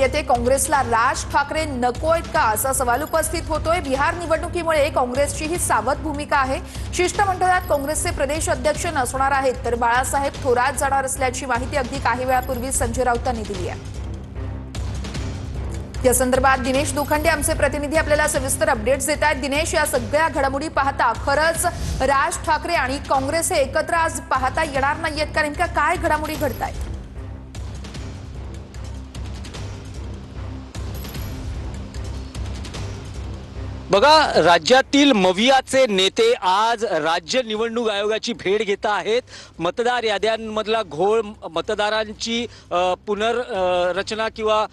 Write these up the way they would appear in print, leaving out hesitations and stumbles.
येते काँग्रेसला राज ठाकरे नकोयत का असा सवाल उपस्थित होतोय। बिहार निवडणुकीमुळे काँग्रेसची ही सावध भूमिका आहे। शिष्टमंडळात काँग्रेसचे प्रदेश अध्यक्ष नसणार आहेत तर बाळासाहेब थोरात जाणार असल्याची माहिती अगदी काही वेळापूर्वी संजय राऊतांनी दिली आहे। या संदर्भात दिनेश दुखंडे आमचे प्रतिनिधी आपल्याला सविस्तर अपडेट्स देत आहेत। दिनेश, या सगळ्या घडामोडी पाहता खरंच राज ठाकरे आणि काँग्रेस हे एकत्र आज पाहता येणार नाहीयेत का? नेमक्या काय घडामोडी घडतायत? बघा, राज्यातील मवियाचे नेते आज राज्य निवडणूक आयोगाची भेट घेत आहेत। मतदार याद्यांमधला घोळ, मतदारांची पुनर्रचना किंवा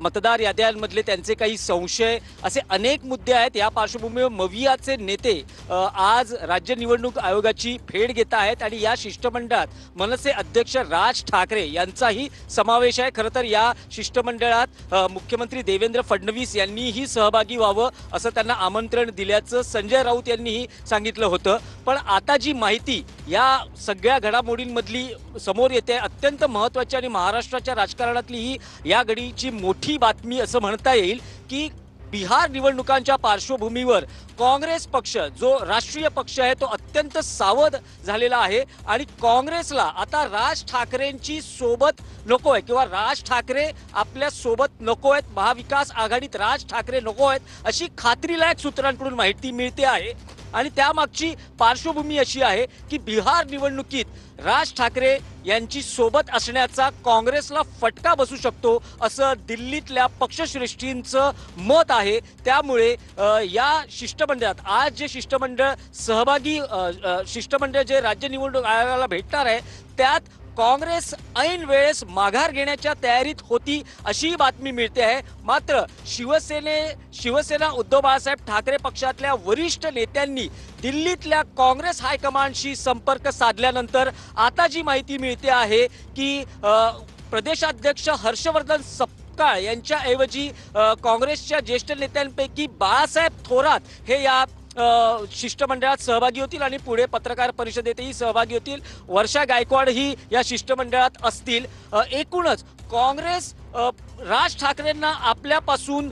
मतदार याद्यांमधले त्यांचे काही संशय, असे अनेक मुद्दे आहेत। या पार्श्वभूमीवर मवियाचे नेते आज राज्य निवडणूक आयोगाची भेट घेत आहेत आणि या शिष्टमंडळात मनसे अध्यक्ष राज ठाकरे यांचाही समावेश आहे। खरं तर या शिष्टमंडळात मुख्यमंत्री देवेंद्र फडणवीस यांनीही सहभागी व्हावं असं त्यांना आमंत्रण दिल्याचं संजय राऊत यांनीही सांगितलं होतं। पण आता जी माहिती या सगळ्या घडामोडींमधली समोर येते, अत्यंत महत्त्वाची आणि महाराष्ट्राच्या राजकारणातली ही या घडीची मोठी बातमी असं म्हणता येईल की बिहार निवडणुकांच्या पार्श्वभूमीवर काँग्रेस पक्ष, जो राष्ट्रीय पक्ष आहे, तो अत्यंत सावध झालेला आहे आणि काँग्रेसला आता राज ठाकरेंची सोबत नको आहे किंवा राज ठाकरे आपल्या सोबत नको आहेत, महाविकास आघाडीत राज ठाकरे नको आहेत अशी खात्रीलायक सूत्रांकडून माहिती मिळते आहे। आणि त्यामागची पार्श्वभूमी अशी आहे की बिहार निवडणुकीत राज ठाकरे यांची सोबत असण्याचा काँग्रेसला फटका बसू शकतो असं दिल्लीतल्या पक्षश्रेष्ठींचं मत आहे। त्यामुळे या शिष्टमंडळात आज जे शिष्टमंडळ जे राज्य निवडणूक आयोगाला भेटणार आहे त्यात काँग्रेस ऐन वेळेस माघार घेण्याच्या तयारीत होती अशी बातमी मिळते आहे। मात्र शिवसेना उद्धव बाळासाहेब ठाकरे पक्षातल्या वरिष्ठ नेत्यांनी दिल्लीतल्या काँग्रेस हायकमांडशी संपर्क साधल्यानंतर आता जी माहिती मिळते आहे की प्रदेशाध्यक्ष हर्षवर्धन सपकाळ यांच्याऐवजी काँग्रेसच्या ज्येष्ठ नेत्यांपैकी बाळासाहेब थोरात हे या शिष्टमंडळात सहभागी होतील आणि पुढे पत्रकार परिषदेतही सहभागी होतील। वर्षा गायकवाड ही या शिष्टमंडळात असतील। एकूणच काँग्रेस राज ठाकरेंना आपल्यापासून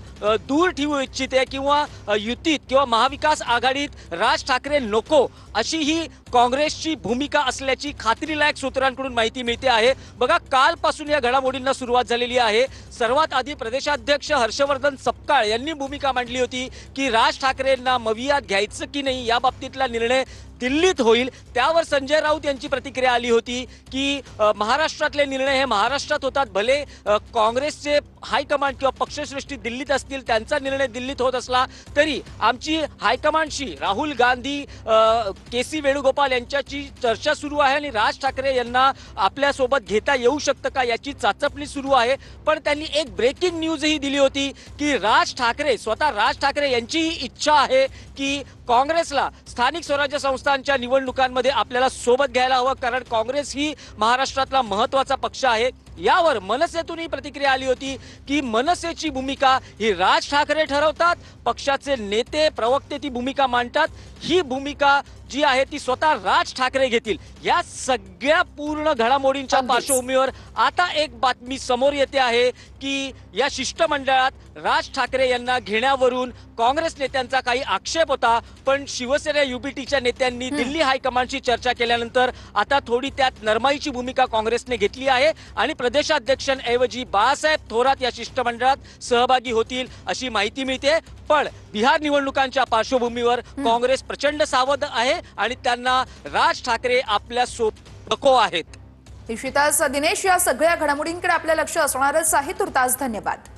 दूर ठेवू इच्छिते किंवा युतीत किंवा महाविकास आघाडीत राज ठाकरे नको अशी ही काँग्रेसची भूमिका असल्याची खात्रीलायक सूत्रांकडून माहिती मिळते आहे। बघा, कालपासून या घडामोडींना सुरुवात झालेली आहे। सर्वात आधी प्रदेशाध्यक्ष हर्षवर्धन सपकाळ यांनी भूमिका मांडली होती की राज ठाकरेंना मवियात घ्यायचं की नाही या बाबतीतला निर्णय दिल्लीत होईल। त्यावर संजय राऊत यांची प्रतिक्रिया आली होती की महाराष्ट्रातले निर्णय हे महाराष्ट्रात होतात, भले काँग्रेसचे हायकमांड किंवा पक्षश्रेष्ठी दिल्लीत असतील, त्यांचा निर्णय दिल्लीत होत असला तरी आमची हायकमांडशी राहुल गांधी, केसी वेणुगोपाल यांच्याची चर्चा सुरू आहे आणि राज ठाकरे यांना आपल्यासोबत घेता येऊ शकतं का याची चाचपणी सुरू आहे। पण त्यांनी एक ब्रेकिंग न्यूजही दिली होती की स्वतः राज ठाकरे यांची इच्छा आहे की काँग्रेसला स्थानिक स्वराज्य संस्थांच्या निवडणुकांमध्ये आपल्याला सोबत घ्यायला हवं, कारण काँग्रेस ही महाराष्ट्रातला महत्त्वाचा पक्ष आहे। यावर मनसेतूनही प्रतिक्रिया आली होती की मनसेची भूमिका ही राज ठाकरे ठरवतात, पक्षाचे नेते प्रवक्ते ती भूमिका मांडतात, ही भूमिका जी आहे ती स्वतः राज ठाकरे घेतील। या सगळ्या पूर्ण घडामोडींच्या पार्श्वभूमीवर आता एक बातमी समोर येते आहे की या शिष्टमंडळात राज ठाकरे यांना घेण्यावरून काँग्रेस नेत्यांचा काही आक्षेप होता, पण शिवसेना युबीटीच्या नेत्यांनी दिल्ली हायकमांडशी चर्चा केल्यानंतर आता थोडी त्यात नरमाईची भूमिका काँग्रेसने घेतली आहे आणि प्रदेशाध्यक्षांऐवजी बाळासाहेब थोरात या शिष्टमंडळात सहभागी होतील अशी माहिती मिळते। पण बिहार निवडणुकांच्या पार्श्वभूमीवर काँग्रेस प्रचंड सावध आहे आणि त्यांना राज ठाकरे आपल्या सोबत नको आहेत। निश्चितच दिनेश, या सगळ्या घडामोडींकडे आपलं लक्ष असणारच आहे। तुर्तास धन्यवाद।